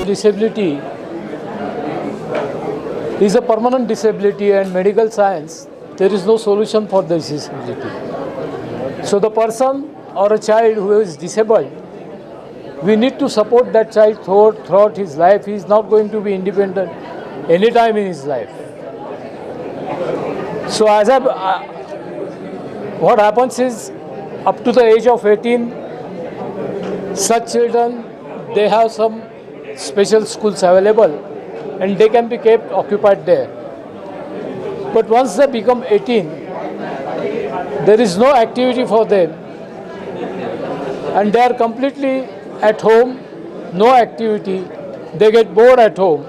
disability is a permanent disability, and medical science, there is no solution for this disability. So the person or a child who is disabled, we need to support that child throughout his life. He is not going to be independent anytime in his life. So what happens is, up to the age of 18, such children, they have some special schools available and they can be kept occupied there. But once they become 18, there is no activity for them and they are completely at home, no activity, they get bored at home,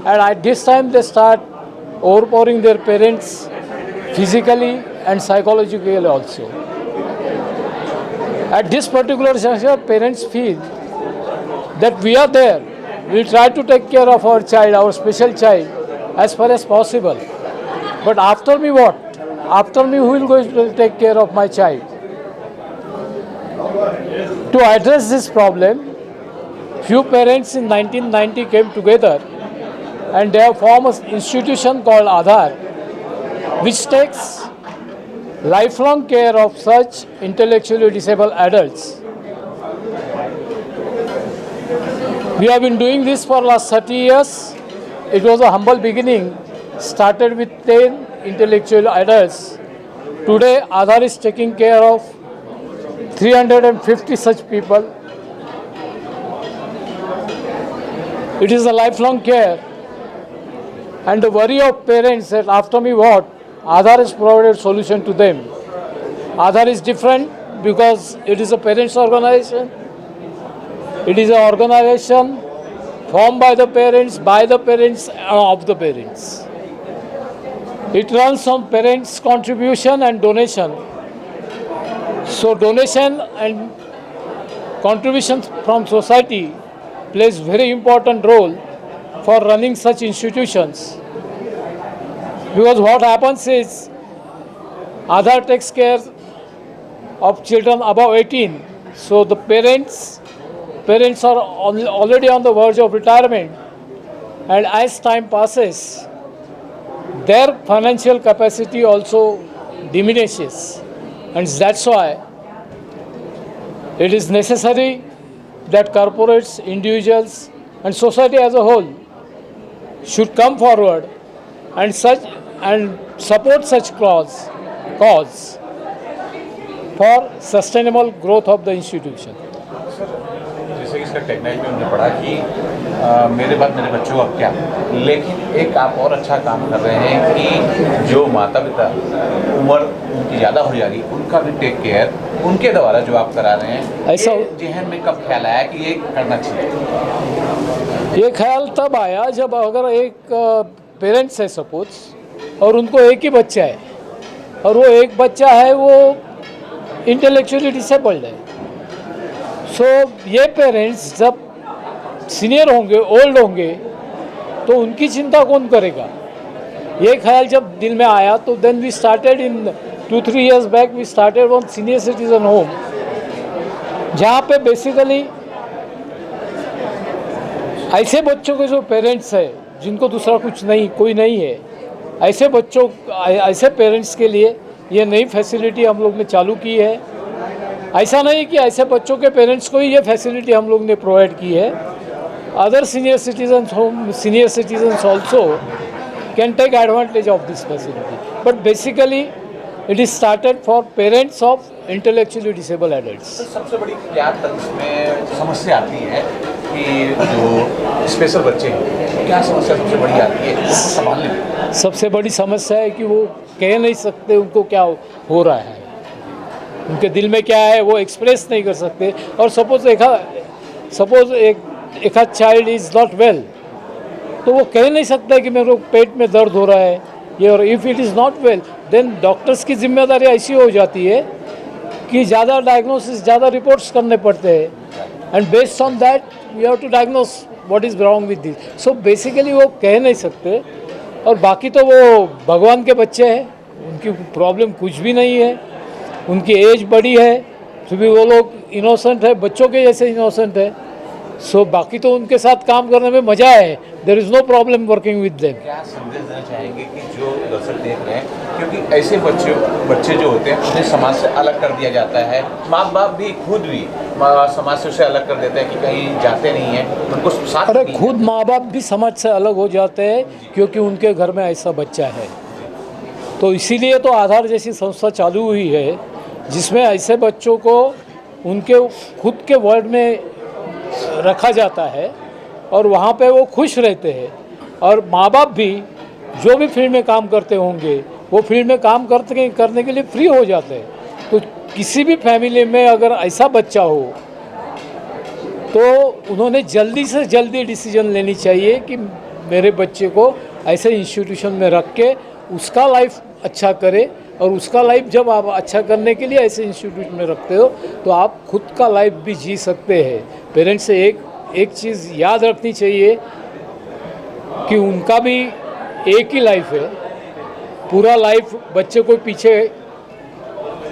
and at this time they start overpowering their parents physically and psychologically also. At this particular juncture, parents feel that we are there, we try to take care of our child, our special child, as far as possible. But after me what? After me, who will go to take care of my child? To address this problem, few parents in 1990 came together and they have formed an institution called Aadhar, which takes lifelong care of such intellectually disabled adults. We have been doing this for last 30 years. It was a humble beginning, started with 10 intellectual adults. Today, Aadhar is taking care of 350 such people. It is a lifelong care, and the worry of parents that after me what, Aadhar has provided solution to them. Aadhar is different because it is a parents organization. It is an organization formed by the parents, and of the parents. It runs on parents' contribution and donation. So donation and contributions from society plays very important role for running such institutions. Because what happens is, Aadhar takes care of children above 18. So the parents are already on the verge of retirement, and as time passes, their financial capacity also diminishes. And that's why it is necessary that corporates, individuals, and society as a whole should come forward and support such cause for sustainable growth of the institution. जैसे कि इसका tagline में हमने पढ़ा कि मेरे बाद मेरे बच्चों का क्या, लेकिन एक आप और अच्छा काम कर रहे हैं कि जो माता पिता उम्र उनकी ज़्यादा हो जा रही उनका भी टेक केयर उनके द्वारा जो आप करा रहे हैं, ऐसा जहन में कब ख्याल आया कि ये करना चाहिए? ये ख्याल तब आया जब अगर एक पेरेंट्स है सपोज और उनको एक ही बच्चा है और वो एक बच्चा है वो इंटेलेक्चुअली डिसेबल्ड है, सो ये पेरेंट्स जब सीनियर होंगे, ओल्ड होंगे, तो उनकी चिंता कौन करेगा? ये ख्याल जब दिल में आया तो then we started in 2-3 years back we started one senior citizen home, जहाँ पे बेसिकली ऐसे बच्चों के जो पेरेंट्स है जिनको दूसरा कुछ नहीं, कोई नहीं है, ऐसे बच्चों, ऐसे पेरेंट्स के लिए ये नई फैसिलिटी हम लोग ने चालू की है। ऐसा नहीं कि ऐसे बच्चों के पेरेंट्स को ही ये फैसिलिटी हम लोग ने प्रोवाइड की है, other senior citizens also can take advantage of this facility, but basically it is started for parents of intellectually disable adults. सबसे बड़ी क्या इसमें समस्या आती है कि जो स्पेशल बच्चे हैं, क्या समस्या सबसे बड़ी आती है उनको संभालने में? सबसे बड़ी समस्या है कि वो कह नहीं सकते उनको क्या हो रहा है, उनके दिल में क्या है वो एक्सप्रेस नहीं कर सकते। और सपोज एक चाइल्ड इज़ नॉट वेल, तो वो कह नहीं सकता कि मेरे को पेट में दर्द हो रहा है ये, और if it is not well then doctors की जिम्मेदारी ऐसी हो जाती है कि ज़्यादा डायग्नोसिस, ज़्यादा रिपोर्ट्स करने पड़ते हैं, and based on that we have to diagnose what is wrong with this. So basically वो कह नहीं सकते, और बाकी तो वो भगवान के बच्चे हैं, उनकी प्रॉब्लम कुछ भी नहीं है, उनकी एज बड़ी है, तो भी वो लोग इनोसेंट है, बच्चों के जैसे इनोसेंट है। सो बाकी तो उनके साथ काम करने में मज़ा है, there is no problem working with them. क्या संदेश देना चाहेंगे कि जो दर्शक देख रहे हैं, क्योंकि ऐसे बच्चे जो होते हैं उन्हें समाज से अलग कर दिया जाता है, माँ बाप भी खुद भी समाज से उसे अलग कर देते हैं कि कहीं जाते नहीं हैं, उनको साथ अरे नहीं खुद है। माँ बाप भी समाज से अलग हो जाते हैं क्योंकि उनके घर में ऐसा बच्चा है। तो इसीलिए तो आधार जैसी संस्था चालू हुई है जिसमें ऐसे बच्चों को उनके खुद के वर्ल्ड में रखा जाता है और वहाँ पे वो खुश रहते हैं। और माँ बाप भी जो भी फील्ड में काम करते होंगे वो फील्ड में काम करने के लिए फ्री हो जाते हैं। तो किसी भी फैमिली में अगर ऐसा बच्चा हो तो उन्होंने जल्दी से जल्दी डिसीजन लेनी चाहिए कि मेरे बच्चे को ऐसे इंस्टीट्यूशन में रख के उसका लाइफ अच्छा करे। और उसका लाइफ जब आप अच्छा करने के लिए ऐसे इंस्टीट्यूट में रखते हो तो आप खुद का लाइफ भी जी सकते हैं। पेरेंट्स से एक चीज़ याद रखनी चाहिए कि उनका भी एक ही लाइफ है, पूरा लाइफ बच्चे को पीछे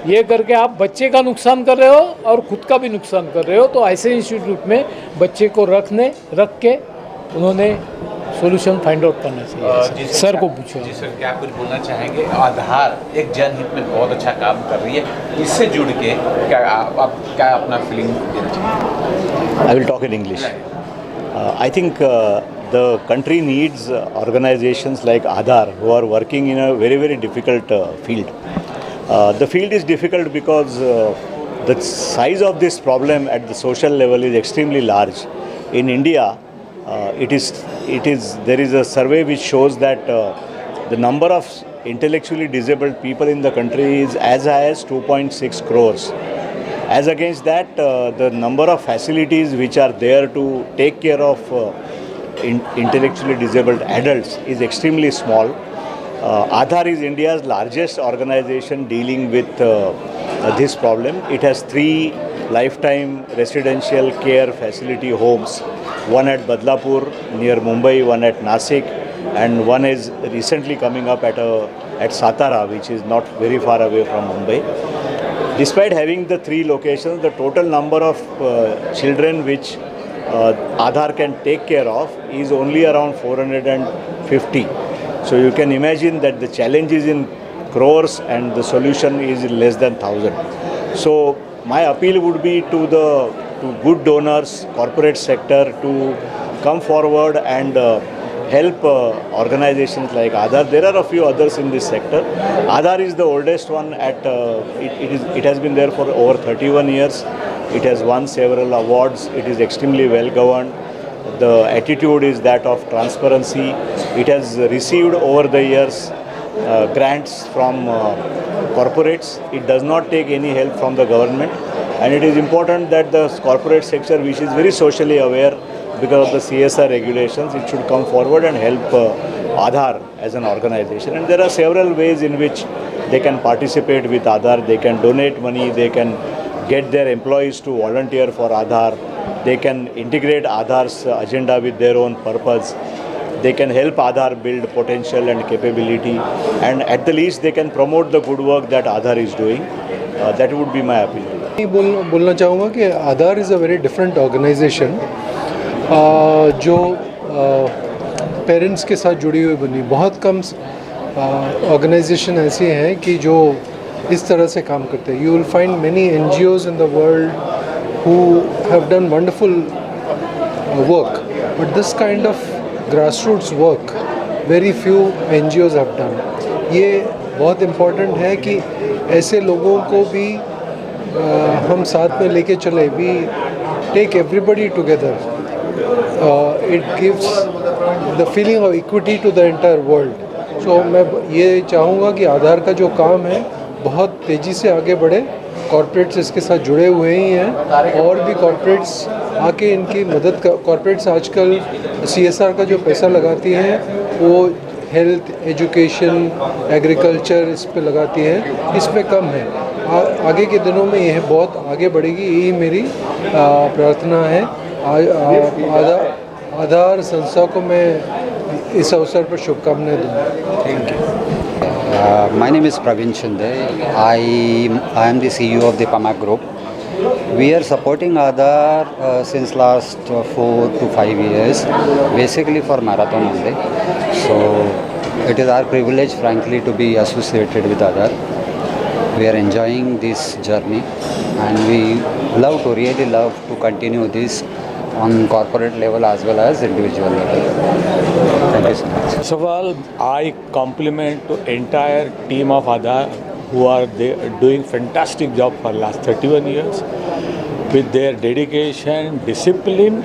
ये करके आप बच्चे का नुकसान कर रहे हो और ख़ुद का भी नुकसान कर रहे हो। तो ऐसे इंस्टीट्यूट में बच्चे को रख के उन्होंने सॉल्यूशन फाइंड आउट करना चाहिए। सर को पूछो। जी सर, क्या कुछ बोलना चाहेंगे? आधार एक जनहित में बहुत अच्छा काम कर रही है, इससे जुड़ के क्या आप क्या अपना फीलिंग देना चाहेंगे? I will talk in English. I think the country needs organizations like Aadhaar who are working in a very, very difficult field. The field is difficult because the size of this problem at the social level is extremely large. In India, there is a survey which shows that the number of intellectually disabled people in the country is as high as 2.6 crores. As against that, the number of facilities which are there to take care of intellectually disabled adults is extremely small. Aadhaar is India's largest organization dealing with this problem. It has 3 lifetime residential care facility homes, one at Badlapur near Mumbai, one at Nasik, and one is recently coming up at Satara, which is not very far away from Mumbai. Despite having the 3 locations, the total number of children which Aadhaar can take care of is only around 450. So you can imagine that the challenge is in crores and the solution is less than 1,000. So my appeal would be to good donors, corporate sector to come forward and help organizations like Aadhaar. There are a few others in this sector. Aadhaar is the oldest one. It has been there for over 31 years. It has won several awards. It is extremely well governed. The attitude is that of transparency. It has received over the years grants from corporates. It does not take any help from the government, and it is important that the corporate sector, which is very socially aware because of the CSR regulations, it should come forward and help Aadhaar as an organization. And there are several ways in which they can participate with Aadhaar. They can donate money, they can get their employees to volunteer for Aadhaar, they can integrate Aadhaar's agenda with their own purpose, they can help Aadhaar build potential and capability, and at the least they can promote the good work that Aadhaar is doing. That would be my appeal. मैं बोलना चाहूँगा कि Aadhaar is a very different organisation जो parents के साथ जुड़ी हुई बनी। बहुत कम ऑर्गेनाइजेशन ऐसी हैं कि जो इस तरह से काम करते हैं। You will find many NGOs in the world who have done wonderful work, but this kind of grassroots work very few NGOs have done. ये बहुत इम्पोर्टेंट है कि ऐसे लोगों को भी हम साथ में लेके चले। We take everybody together. It gives the feeling of equity to the entire world. So मैं ये चाहूँगा कि आधार का जो काम है बहुत तेज़ी से आगे बढ़े। कॉर्पोरेट्स इसके साथ जुड़े हुए ही हैं और भी कॉर्पोरेट्स आके इनकी मदद कर। कॉर्पोरेट्स आजकल CSR का जो पैसा लगाती हैं वो हेल्थ, एजुकेशन, एग्रीकल्चर इस पे लगाती है, इस पे कम है। आगे के दिनों में यह बहुत आगे बढ़ेगी, यही मेरी प्रार्थना है। आधार संस्था को मैं इस अवसर पर शुभकामनाएं दूँगा। Thank you. My name is Praveen Shinde. I am the CEO of the PAMAC Group. We are supporting Aadhaar since last 4 to 5 years, basically for marathon only. So it is our privilege, frankly, to be associated with Aadhaar. We are enjoying this journey, and we really love to continue this on corporate level as well as individual level. Thank you so much. First of all, I compliment to entire team of Aadhaar who are doing fantastic job for last 31 years with their dedication, discipline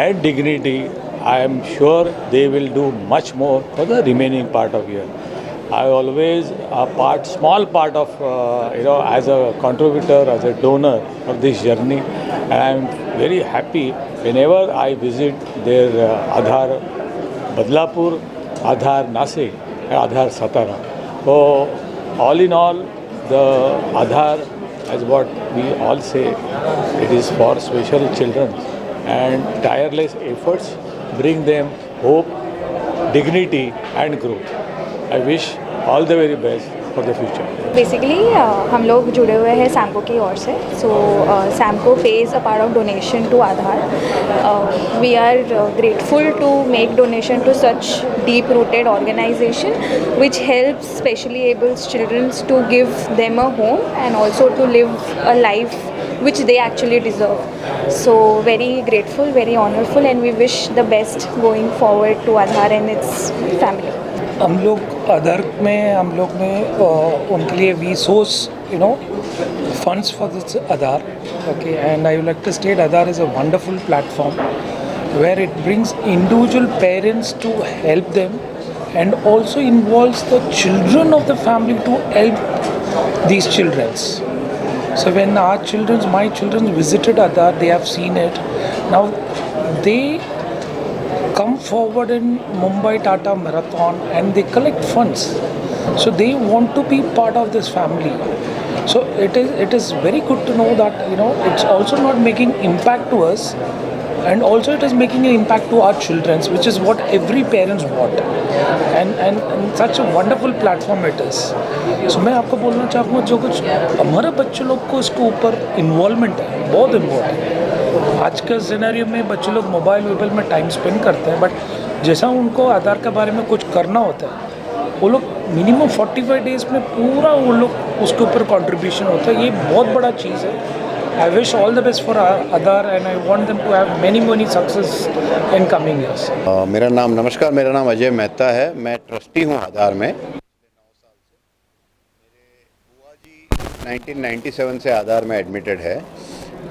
and dignity. I am sure they will do much more for the remaining part of year. I always small part of as a contributor, as a donor of this journey, and I am very happy whenever I visit their Aadhaar Badlapur, Aadhaar Nasik, and Aadhaar Satara. So all in all, the Aadhaar, as what we all say, it is for special children, and tireless efforts bring them hope, dignity and growth. I wish all the very best for the future. Basically हम लोग जुड़े हुए हैं Samco की ओर से. सो Samco pays a part of donation to Aadhaar. We are grateful to make donation to such deep rooted organization which helps specially able children to give them a home and also to live a life which they actually deserve. So very grateful, very honorful, and we wish the best going forward to Aadhaar and its family. हम लोग आधार में उनके लिए we source funds for this Aadhaar. Okay, and I would like to state Aadhaar is a wonderful platform where it brings individual parents to help them and also involves the children of the family to help these children. So when my children visited Aadhaar, they have seen it. Now they come forward in Mumbai Tata Marathon and they collect funds. So they want to be part of this family. So it is very good to know that it's also not making impact to us, and also it is making an impact to our children, which is what every parents want. And such a wonderful platform it is. So मैं आपको बोलना चाहूँगा जो कुछ हमारे बच्चे लोग को इसके ऊपर इन्वॉल्वमेंट है बहुत इम्पोर्टेंट है. आज के सिनेरियो में बच्चे लोग मोबाइल में टाइम स्पेंड करते हैं, बट जैसा उनको आधार के बारे में कुछ करना होता है वो लोग मिनिमम 45 डेज में पूरा वो लोग उसके ऊपर कंट्रीब्यूशन होता है. ये बहुत बड़ा चीज़ है. I wish all the best for Aadhaar and I want them to have many success in coming years. नमस्कार, मेरा नाम अजय मेहता है. मैं ट्रस्टी हूँ आधार में. 1997 से आधार में एडमिटेड है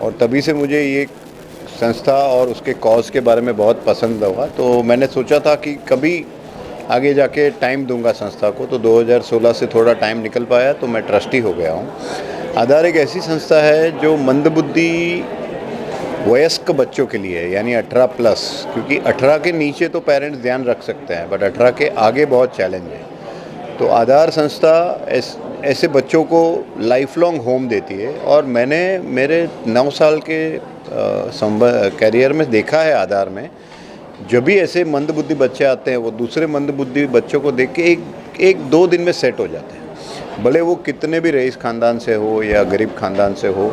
और तभी से मुझे ये संस्था और उसके कॉज के बारे में बहुत पसंद हुआ. तो मैंने सोचा था कि कभी आगे जाके टाइम दूंगा संस्था को. तो 2016 से थोड़ा टाइम निकल पाया तो मैं ट्रस्टी हो गया हूँ. आधार एक ऐसी संस्था है जो मंदबुद्धि वयस्क बच्चों के लिए है, यानी 18+, क्योंकि 18 के नीचे तो पेरेंट्स ध्यान रख सकते हैं बट 18 के आगे बहुत चैलेंज है. तो आधार संस्था ऐसे बच्चों को लाइफ लॉन्ग होम देती है. और मैंने मेरे 9 साल के कैरियर में देखा है आधार में जब भी ऐसे मंदबुद्धि बच्चे आते हैं वो दूसरे मंदबुद्धि बच्चों को देख के एक 2 दिन में सेट हो जाते हैं. भले वो कितने भी रईस ख़ानदान से हो या गरीब ख़ानदान से हो,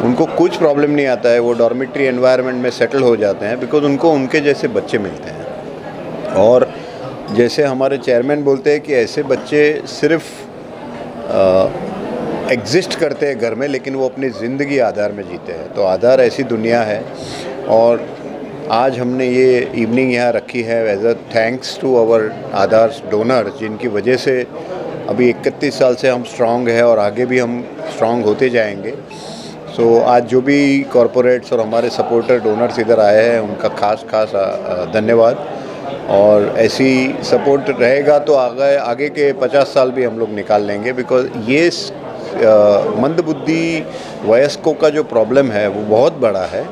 उनको कुछ प्रॉब्लम नहीं आता है. वो डॉर्मेट्री एनवायरनमेंट में सेटल हो जाते हैं बिकॉज उनको उनके जैसे बच्चे मिलते हैं. और जैसे हमारे चेयरमैन बोलते हैं कि ऐसे बच्चे सिर्फ एग्जिस्ट करते हैं घर में, लेकिन वो अपनी ज़िंदगी आधार में जीते हैं. तो आधार ऐसी दुनिया है. और आज हमने ये इवनिंग यहाँ रखी है as a thanks to our Aadhar donor, जिनकी वजह से अभी 31 साल से हम स्ट्रांग है और आगे भी हम स्ट्रांग होते जाएंगे. सो आज जो भी कॉरपोरेट्स और हमारे सपोर्टर डोनर्स इधर आए हैं उनका खास धन्यवाद. और ऐसी सपोर्ट रहेगा तो आगे के 50 साल भी हम लोग निकाल लेंगे. बिकॉज ये मंदबुद्धि वयस्कों का जो प्रॉब्लम है वो बहुत बड़ा है.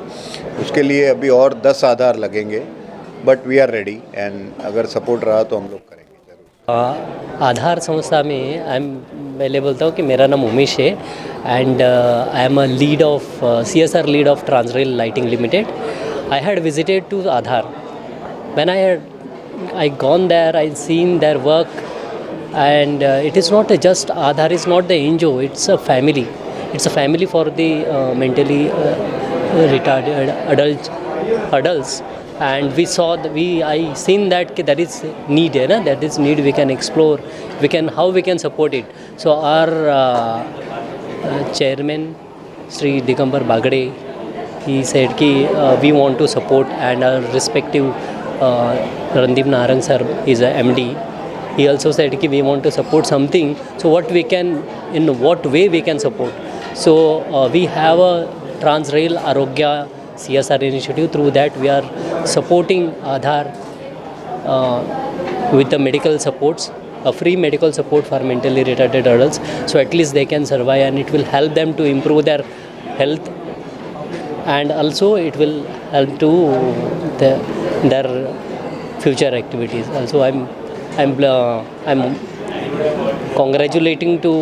उसके लिए अभी और 10 आधार लगेंगे, but we are ready. And अगर सपोर्ट रहा तो हम लोग करेंगे जरूर. आधार संस्था में पहले बोलता हूँ कि मेरा नाम उमेश है and I am a lead of CSR lead of Transrail Lighting Limited. I had visited to Aadhar. व्हेन I gone there, I seen their work, and it is not just Aadhaar is not the NGO, it's a family. it's a family for the mentally retarded adults. And we saw I seen that there is need है ना, that is need we can explore, how we can support it. So our chairman Sri Digambar Bagade, he said ki we want to support, and our respective Randeep Narang sir is a MD. He also said ki we want to support something. So in what way we can support? So we have a Transrail Arogya CSR initiative. Through that we are supporting Aadhar with the medical supports, a free medical support for mentally retarded adults, so at least they can survive, and it will help them to improve their health, and also it will help to their future activities. Also I'm congratulating to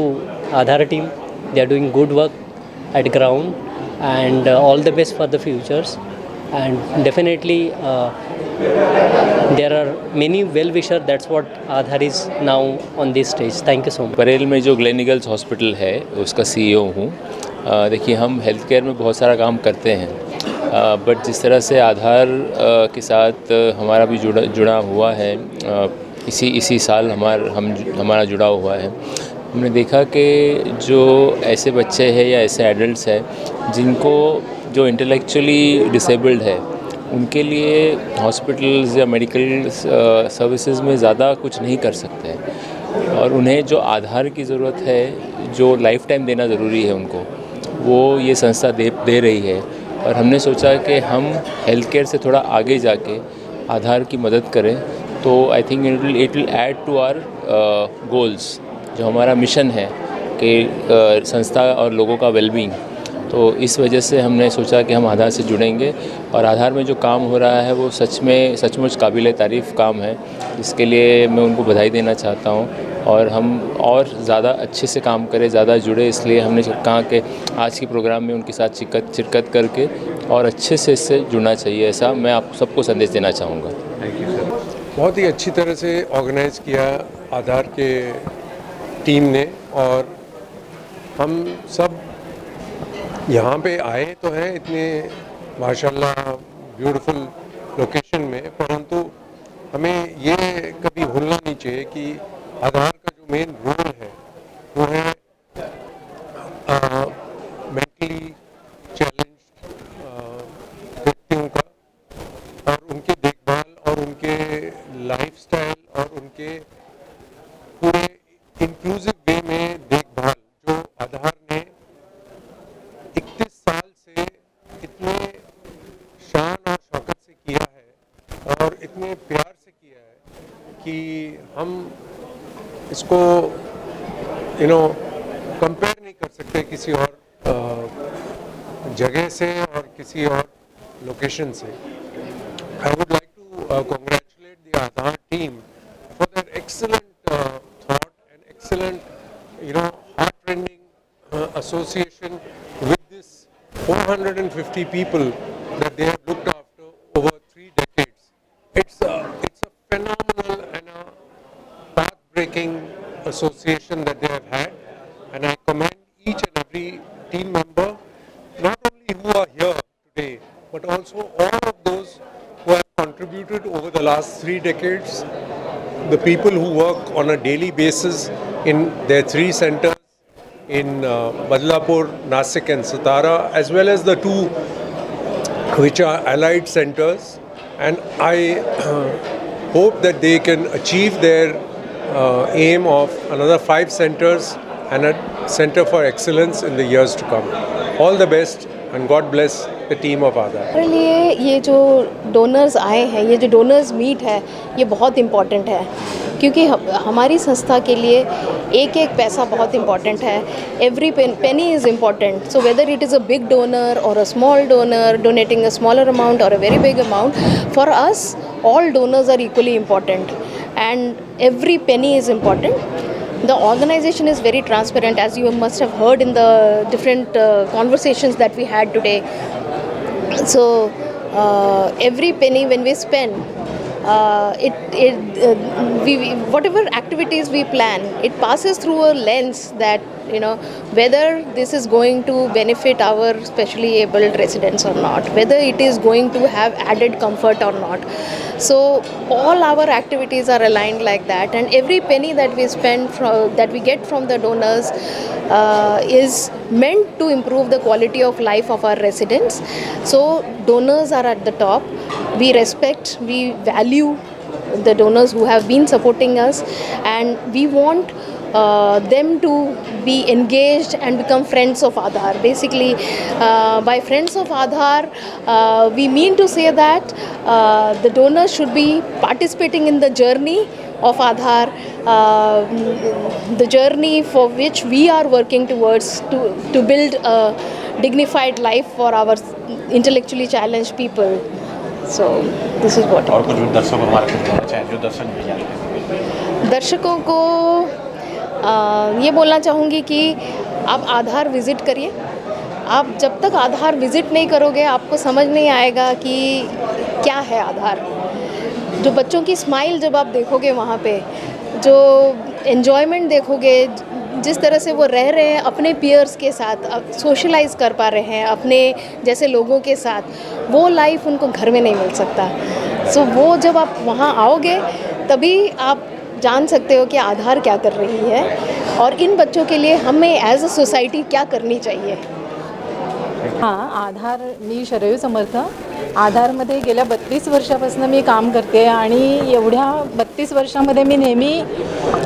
Aadhar team. They are doing good work at ground, and all the best for the futures. And definitely there are many well-wishers. That's what Aadhar is now on this stage. Thank you so much. Barail में जो ग्लेनिगल्स hospital है उसका CEO हूँ। देखिए, हम health care में बहुत सारा काम करते हैं, बट जिस तरह से आधार के साथ हमारा भी जुड़ा हुआ है, इसी साल हमारा जुड़ा हुआ है, हमने देखा कि जो ऐसे बच्चे हैं या ऐसे एडल्ट्स हैं जिनको जो इंटेलेक्चुअली डिसेबल्ड है, उनके लिए हॉस्पिटल्स या मेडिकल सर्विसेज में ज़्यादा कुछ नहीं कर सकते हैं, और उन्हें जो आधार की ज़रूरत है, जो लाइफ टाइम देना ज़रूरी है उनको, वो ये संस्था दे रही है। और हमने सोचा कि हम हेल्थ केयर से थोड़ा आगे जाके आधार की मदद करें, तो I think it will add to our goals, जो हमारा मिशन है कि संस्था और लोगों का वेलबींग। तो इस वजह से हमने सोचा कि हम आधार से जुड़ेंगे, और आधार में जो काम हो रहा है वो सचमुच काबिल तारीफ़ काम है, इसके लिए मैं उनको बधाई देना चाहता हूँ। और हम और ज़्यादा अच्छे से काम करें, ज़्यादा जुड़े, इसलिए हमने कहा कि आज के प्रोग्राम में उनके साथ शिरकत करके और अच्छे से इससे जुड़ना चाहिए। ऐसा मैं आप सबको संदेश देना चाहूँगा। Thank you sir. बहुत ही अच्छी तरह से ऑर्गेनाइज़ किया आधार के टीम ने, और हम सब यहाँ पे आए तो हैं इतने माशाल्लाह ब्यूटीफुल लोकेशन में, परंतु हमें ये कभी भूलना नहीं चाहिए कि आधार का जो मेन रोल है वो है मेंटली चैलेंज्ड व्यक्तियों का, और उनके देखभाल और उनके लाइफस्टाइल और उनके पूरे इंक्लूसिव वे में देखभाल, जो आधार ने 31 साल से इतने शान और शौकत से किया है और इतने प्यार से किया है कि हम इसको कंपेयर नहीं कर सकते किसी और जगह से और किसी और लोकेशन से। I would like to congratulate the Aadhar team for their excellent thought and excellent, heart-rending association with this 450 people that they have looked after over 3 decades. It's a phenomenal and a path-breaking association that they have had, and I commend each and every team member, not only who are here today, but also all of those who have contributed over the last 3 decades, the people who work on a daily basis in their 3 centers in Badlapur, Nasik and Satara, as well as the 2 which are allied centers, and I hope that they can achieve their aim of another 5 centers and a center for excellence in the years to come. All the best and God bless the team of Aadhar. हमारे लिए ये जो donors आए हैं, ये जो donors meet है, ये बहुत इम्पॉर्टेंट है, क्योंकि हमारी संस्था के लिए एक एक पैसा बहुत इम्पॉर्टेंट है. Every penny is important. So whether it is a big donor or a small donor donating a smaller amount or a very big amount, for us all donors are equally important, and every penny is important. The organization is very transparent, as you must have heard in the different conversations that we had today. So every penny when we spend, whatever activities we plan, it passes through a lens that whether this is going to benefit our specially abled residents or not, whether it is going to have added comfort or not. So all our activities are aligned like that, and every penny that we spend that we get from the donors is meant to improve the quality of life of our residents. So donors are at the top. We respect, we value the donors who have been supporting us, and we want them to be engaged and become friends of Aadhaar. Basically, by friends of Aadhaar, we mean to say that the donors should be participating in the journey of Aadhaar, the journey for which we are working towards to build a dignified life for our intellectually challenged people. So this is what. और कुछ दर्शकों को हमारे कुछ बोलना चाहें जो दर्शक नहीं जानते? दर्शकों को ये बोलना चाहूँगी कि आप आधार विज़िट करिए. आप जब तक आधार विज़िट नहीं करोगे आपको समझ नहीं आएगा कि क्या है आधार. जो बच्चों की स्माइल जब आप देखोगे वहाँ पे, जो एन्जॉयमेंट देखोगे, जिस तरह से वो रह रहे हैं अपने पीयर्स के साथ, सोशलाइज कर पा रहे हैं अपने जैसे लोगों के साथ, वो लाइफ उनको घर में नहीं मिल सकता. सो वो जब आप वहाँ आओगे तभी आप जान सकते हो कि आधार क्या कर रही है और इन बच्चों के लिए हमें ॲज अ सोसायटी क्या करनी चाहिए. हां, आधार, मी शरयू समर्थ. आधारमध्ये गेल्या 32 वर्षापासून मी काम करते आणि एवढ्या 32 वर्षामध्ये मी नेहमी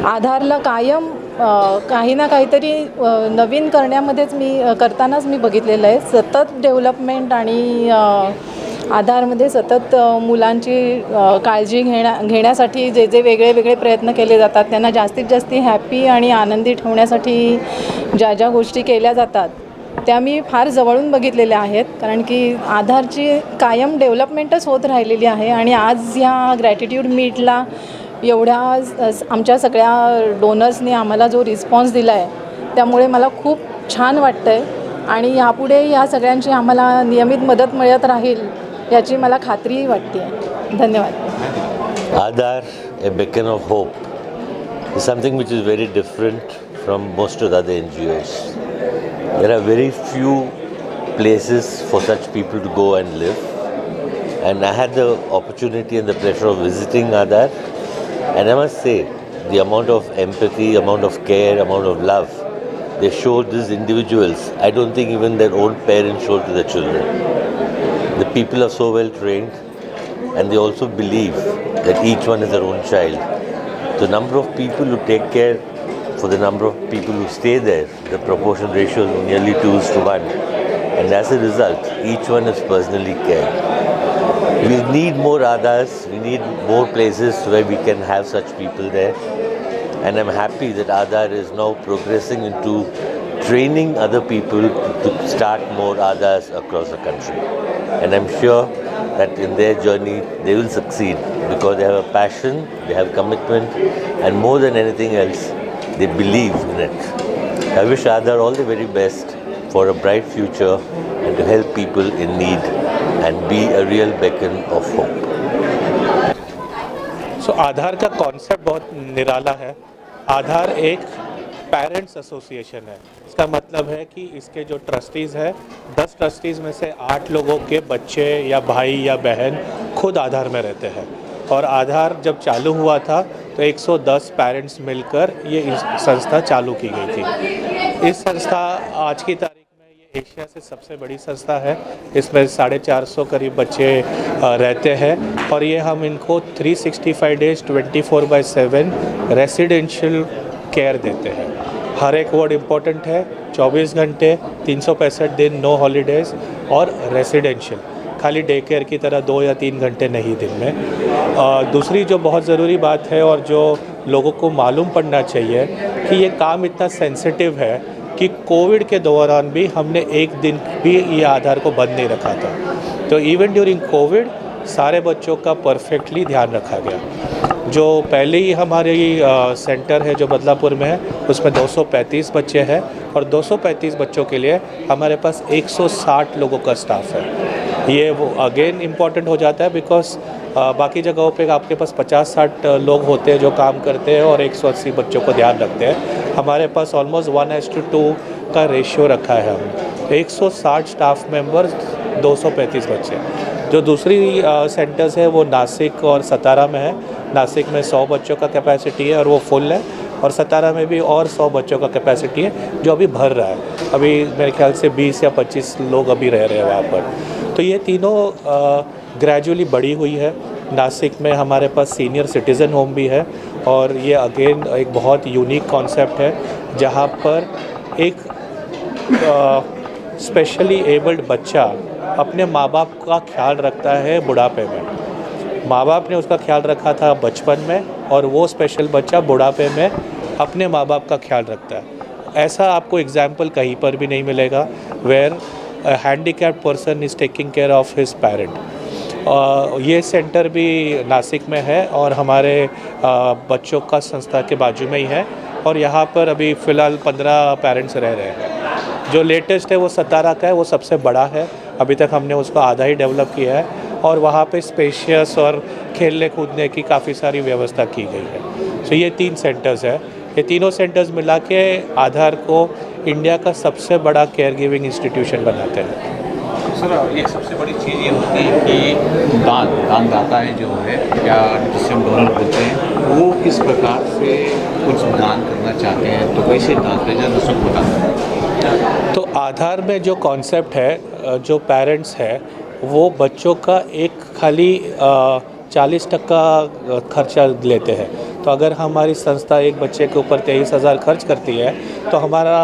आधारला कायम काही ना काहीतरी नवीन करण्यामध्येच करतानाच मी बघितलेलं आहे. सतत डेव्हलपमेंट आणि आधारमध्ये सतत मुलांची काळजी घेण्यासाठी जे वेगळे वेगळे प्रयत्न केले जातात, त्यांना जास्तीत जास्त हॅपी आणि आनंदी ठेवण्यासाठी ज्या ज्या गोष्टी केल्या जातात त्या मी फार जवळून बघितलेल्या आहेत. कारण की आधारची कायम डेव्हलपमेंटच होत राहिलेली आहे आणि आज ह्या ग्रॅटिट्यूड मीटला एवढ्या आमच्या सगळ्या डोनर्सनी आम्हाला जो रिस्पॉन्स दिला आहे त्यामुळे मला खूप छान वाटतं आहे आणि यापुढे या सगळ्यांची आम्हाला नियमित मदत मिळत राहील याची मला खात्री वाटते आहे. धन्यवाद. Aadhaar, a beacon of hope, is something which is very different from most of the other NGOs. There are very few places for such people to go and live, and I had the opportunity and the pleasure of visiting Aadhaar, and I must say the amount of empathy, amount of care, amount of love they showed these individuals, I don't think even their own parents showed to their children. The people are so well trained, and they also believe that each one is their own child. The number of people who take care for the number of people who stay there, the proportion ratio is nearly 2:1, and as a result, each one is personally cared. We need more Aadhaars, we need more places where we can have such people there, and I'm happy that Aadhaar is now progressing into training other people to start more Aadhaars across the country. And I'm sure that in their journey they will succeed because they have a passion, they have commitment, and more than anything else, they believe in it. I wish Aadhaar all the very best for a bright future and to help people in need and be a real beacon of hope. So आधार का concept बहुत निराला है. आधार एक parents association है. इसका मतलब है कि इसके जो ट्रस्टीज़ हैं, 10 ट्रस्टीज़ में से 8 लोगों के बच्चे या भाई या बहन खुद आधार में रहते हैं. और आधार जब चालू हुआ था तो 110 पेरेंट्स मिलकर ये संस्था चालू की गई थी. इस संस्था आज की तारीख में ये एशिया से सबसे बड़ी संस्था है. इसमें 450 करीब बच्चे रहते हैं और ये हम इनको 365 डेज़ 24/7 रेसिडेंशियल केयर देते हैं. हर एक वर्ड इम्पोर्टेंट है. 24 घंटे 365 दिन, नो हॉलीडेज़ और रेसिडेंशियल. खाली डे केयर की तरह 2 या 3 घंटे नहीं दिन में. दूसरी जो बहुत ज़रूरी बात है और जो लोगों को मालूम पड़ना चाहिए कि ये काम इतना सेंसिटिव है कि कोविड के दौरान भी हमने एक दिन भी ये आधार को बंद नहीं रखा था. तो इवन ड्यूरिंग कोविड सारे बच्चों का परफेक्टली ध्यान रखा गया. जो पहले ही हमारे सेंटर है जो बदलापुर में है उसमें 235 बच्चे हैं और 235 बच्चों के लिए हमारे पास 160 लोगों का स्टाफ है. ये वो अगेन इम्पॉर्टेंट हो जाता है बिकॉज बाकी जगहों पे आपके पास 50-60 लोग होते हैं जो काम करते हैं और 180 बच्चों को ध्यान रखते हैं। हमारे पास ऑलमोस्ट 1:2 का रेशियो रखा है हमने। 160 स्टाफ मेंबर्स, 235 बच्चे। जो दूसरी सेंटर्स है वो नासिक और सतारा में है। नासिक में 100 बच्चों का कैपेसिटी है और वो फुल है, और सतारा में भी और 100 बच्चों का कैपेसिटी है जो अभी भर रहा है। अभी मेरे ख्याल से 20 या 25 लोग अभी रह रहे हैं वहाँ पर। तो ये तीनों ग्रेजुअली बढ़ी हुई है। नासिक में हमारे पास सीनियर सिटीज़न होम भी है, और ये अगेन एक बहुत यूनिक कॉन्सेप्ट है जहाँ पर एक स्पेशली एबल्ड बच्चा अपने माँ बाप का ख्याल रखता है बुढ़ापे में। माँ बाप ने उसका ख्याल रखा था बचपन में, और वो स्पेशल बच्चा बुढ़ापे में अपने माँ बाप का ख्याल रखता है। ऐसा आपको एग्जाम्पल कहीं पर भी नहीं मिलेगा where handicapped person is taking care of his parent. ये सेंटर भी नासिक में है और हमारे बच्चों का संस्था के बाजू में ही है, और यहाँ पर अभी फ़िलहाल 15 पेरेंट्स रह रहे हैं। जो लेटेस्ट है वो सतारा का है, वो सबसे बड़ा है। अभी तक हमने उसको आधा ही डेवलप किया है, और वहाँ पे स्पेशियस और खेलने कूदने की काफ़ी सारी व्यवस्था की गई है। तो ये 3 सेंटर्स है। ये तीनों सेंटर्स मिला के आधार को इंडिया का सबसे बड़ा केयर गिविंग इंस्टीट्यूशन बनाते हैं। सर, एक सबसे बड़ी चीज़ ये होती है कि दानदाता है जो है, या जिसे हम डोनर बोलते हैं, वो किस प्रकार से कुछ दान करना चाहते हैं, तो कैसे दान करें, दर्शक बताते। तो आधार में जो कॉन्सेप्ट है, जो पेरेंट्स है वो बच्चों का एक खाली 40% खर्चा लेते हैं। तो अगर हमारी संस्था एक बच्चे के ऊपर 23,000 खर्च करती है, तो हमारा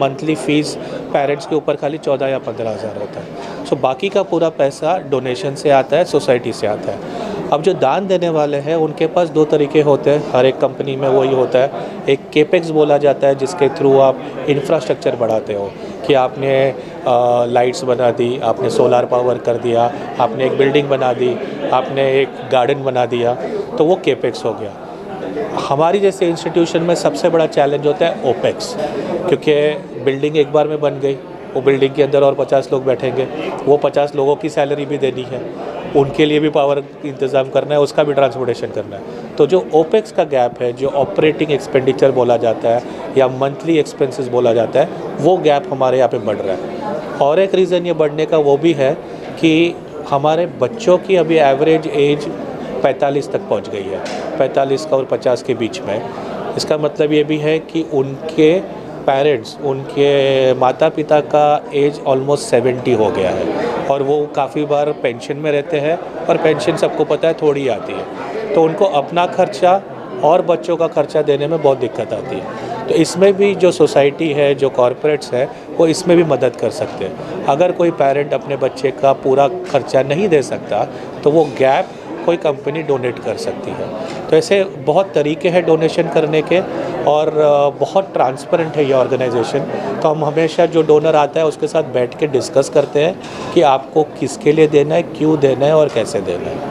मंथली फ़ीस पेरेंट्स के ऊपर खाली 14 या 15,000 होता है। सो बाकी का पूरा पैसा डोनेशन से आता है, सोसाइटी से आता है। अब जो दान देने वाले हैं उनके पास 2 तरीके होते हैं, हर एक कंपनी में वही होता है। एक केपेक्स बोला जाता है, जिसके थ्रू आप इंफ्रास्ट्रक्चर बढ़ाते हो, कि आपने लाइट्स बना दी, आपने सोलार पावर कर दिया, आपने एक बिल्डिंग बना दी, आपने एक गार्डन बना दिया, तो वो केपेक्स हो गया। हमारी जैसे इंस्टीट्यूशन में सबसे बड़ा चैलेंज होता है ओपेक्स, क्योंकि बिल्डिंग एक बार में बन गई, वो बिल्डिंग के अंदर और 50 लोग बैठेंगे, वो 50 लोगों की सैलरी भी देनी है, उनके लिए भी पावर इंतज़ाम करना है, उसका भी ट्रांसपोर्टेशन करना है। तो जो ओपेक्स का गैप है, जो ऑपरेटिंग एक्सपेंडिचर बोला जाता है या मंथली एक्सपेंसेस बोला जाता है, वो गैप हमारे यहाँ पे बढ़ रहा है। और एक रीज़न ये बढ़ने का वो भी है कि हमारे बच्चों की अभी एवरेज एज 45 तक पहुँच गई है, 45 का और 50 के बीच में। इसका मतलब ये भी है कि उनके पेरेंट्स, उनके माता पिता का एज ऑलमोस्ट 70 हो गया है, और वो काफ़ी बार पेंशन में रहते हैं, और पेंशन सबको पता है थोड़ी आती है, तो उनको अपना खर्चा और बच्चों का खर्चा देने में बहुत दिक्कत आती है। तो इसमें भी जो सोसाइटी है, जो कॉरपोरेट्स है, वो इसमें भी मदद कर सकते हैं। अगर कोई पेरेंट अपने बच्चे का पूरा खर्चा नहीं दे सकता, तो वो गैप कोई कंपनी डोनेट कर सकती है। तो ऐसे बहुत तरीके हैं डोनेशन करने के, और बहुत ट्रांसपेरेंट है ये ऑर्गेनाइजेशन। तो हम हमेशा जो डोनर आता है उसके साथ बैठ के डिस्कस करते हैं कि आपको किसके लिए देना है, क्यों देना है और कैसे देना है।